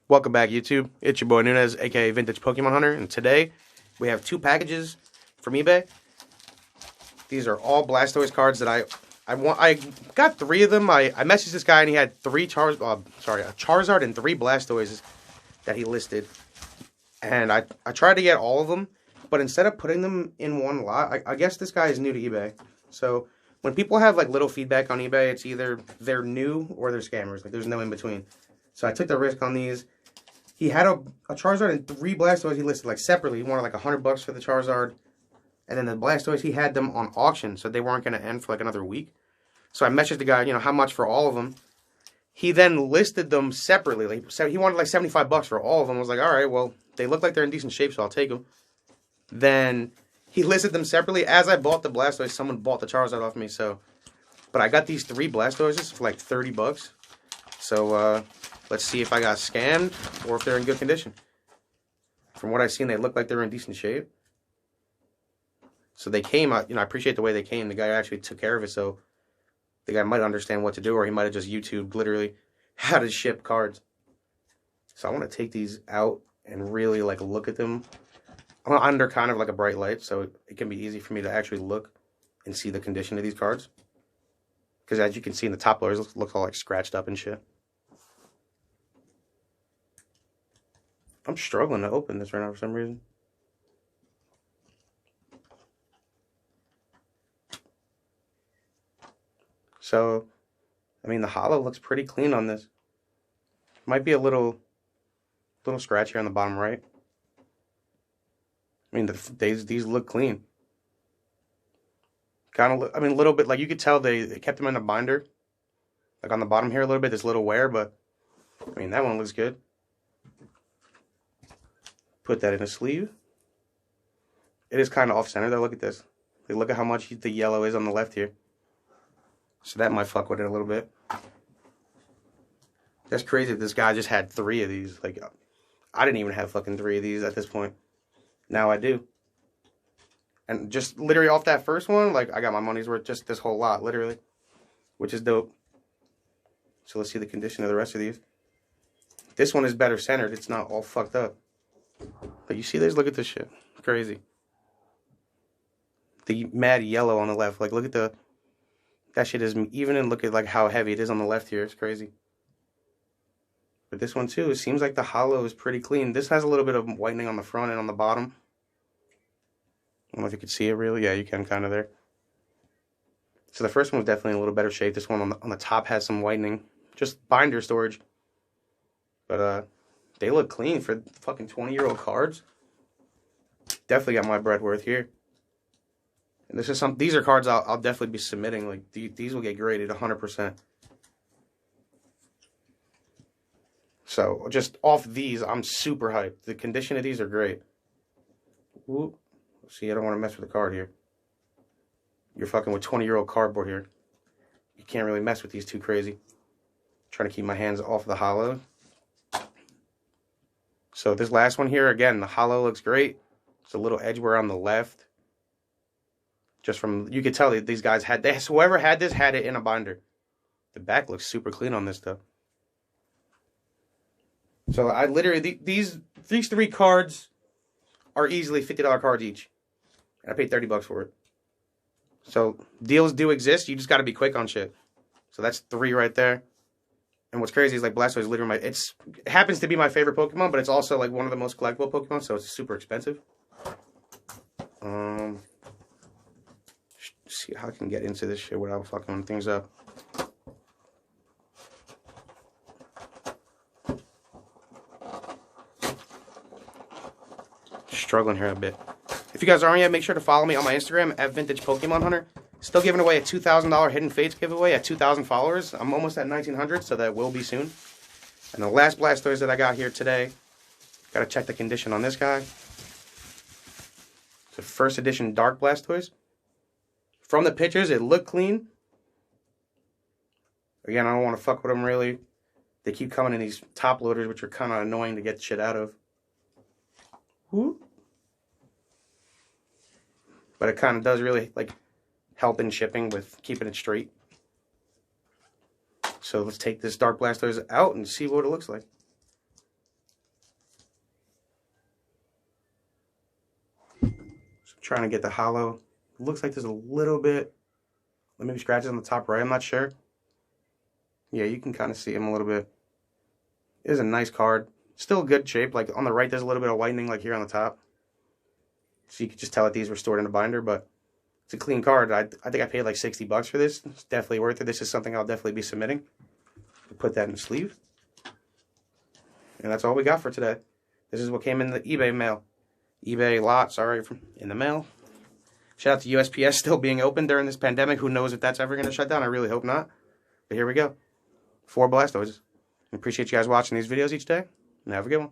Welcome back, YouTube. It's your boy Nunez, aka Vintage Pokemon Hunter, and today we have two packages from eBay. These are all Blastoise cards that I got three of them. I messaged this guy and he had a Charizard and three Blastoises that he listed, and I tried to get all of them, but instead of putting them in one lot, I guess this guy is new to eBay. So when people have like little feedback on eBay, it's either they're new or they're scammers. Like there's no in between. So I took the risk on these. He had a Charizard and three Blastoise he listed like separately. He wanted like $100 for the Charizard. And then the Blastoise, he had them on auction, so they weren't going to end for like another week. So I messaged the guy, how much for all of them. He then listed them separately. Like, so he wanted like $75 for all of them. I was like, all right, well, they look like they're in decent shape, so I'll take them. Then he listed them separately. As I bought the Blastoise, someone bought the Charizard off me. But I got these three Blastoises for like $30. So, let's see if I got scammed or if they're in good condition. From what I've seen, they look like they're in decent shape. So they came, I appreciate the way they came. The guy actually took care of it, so the guy might understand what to do, or he might have just YouTubed literally how to ship cards. So I want to take these out and really like look at them. I'm under kind of like a bright light, so it can be easy for me to actually look and see the condition of these cards. Because as you can see in the top loaders, looks all like scratched up and shit. I'm struggling to open this right now for some reason. So, the holo looks pretty clean on this. Might be a little scratch here on the bottom right. These look clean. Kind of look, a little bit, like you could tell they kept them in a binder. Like on the bottom here a little bit, this little wear, but, that one looks good. Put that in a sleeve. It is kind of off-center though, look at this. Like, look at how much the yellow is on the left here. So that might fuck with it a little bit. That's crazy. This guy just had three of these. Like, I didn't even have fucking three of these at this point. Now I do. And just literally off that first one, like, I got my money's worth just this whole lot, literally. Which is dope. So let's see the condition of the rest of these. This one is better centered. It's not all fucked up. But you see this? Look at this shit. Crazy. The mad yellow on the left. Like, look at the... That shit is even, and look at like how heavy it is on the left here. It's crazy. But this one too, it seems like the holo is pretty clean. This has a little bit of whitening on the front and on the bottom. I don't know if you can see it really. Yeah, you can kind of there. So the first one was definitely in a little better shape. This one on the top has some whitening. Just binder storage. But they look clean for fucking 20-year-old cards. Definitely got my bread worth here. And these are cards I'll definitely be submitting. Like these will get graded 100%. So just off these, I'm super hyped. The condition of these are great. Ooh. See, I don't want to mess with the card here. You're fucking with 20-year-old cardboard here. You can't really mess with these too crazy. Trying to keep my hands off the holo. So this last one here, again, the holo looks great. It's a little edge wear on the left. Just from, you could tell that these guys had this. Whoever had this had it in a binder. The back looks super clean on this stuff. So I literally, these three cards are easily $50 cards each. And I paid $30 for it. So deals do exist. You just got to be quick on shit. So that's three right there. And what's crazy is like Blastoise is literally it happens to be my favorite Pokemon, but it's also like one of the most collectible Pokemon, so it's super expensive. See how I can get into this shit without fucking things up. Struggling here a bit. If you guys aren't yet, make sure to follow me on my Instagram at Vintage Pokemon Hunter. Still giving away a $2,000 Hidden Fates giveaway at 2,000 followers. I'm almost at 1,900, so that will be soon. And the last Blastoise that I got here today, gotta check the condition on this guy. It's a first edition Dark Blastoise. From the pictures, it looked clean. Again, I don't want to fuck with them really. They keep coming in these top loaders, which are kind of annoying to get shit out of. Whoop. But it kind of does really like help in shipping with keeping it straight. So let's take this Dark Blastoise out and see what it looks like. Trying to get the holo. It looks like there's a little bit, maybe scratches on the top right. I'm not sure. Yeah, you can kind of see him a little bit. It is a nice card. Still good shape. Like on the right, there's a little bit of whitening, like here on the top. So you can just tell that these were stored in a binder, but it's a clean card. I think I paid like $60 for this. It's definitely worth it. This is something I'll definitely be submitting. Put that in the sleeve. And that's all we got for today. This is what came in the eBay mail. eBay lot, sorry, in the mail. Shout out to USPS still being open during this pandemic. Who knows if that's ever going to shut down? I really hope not. But here we go. 4 Blastoises. I appreciate you guys watching these videos each day. And have a good one.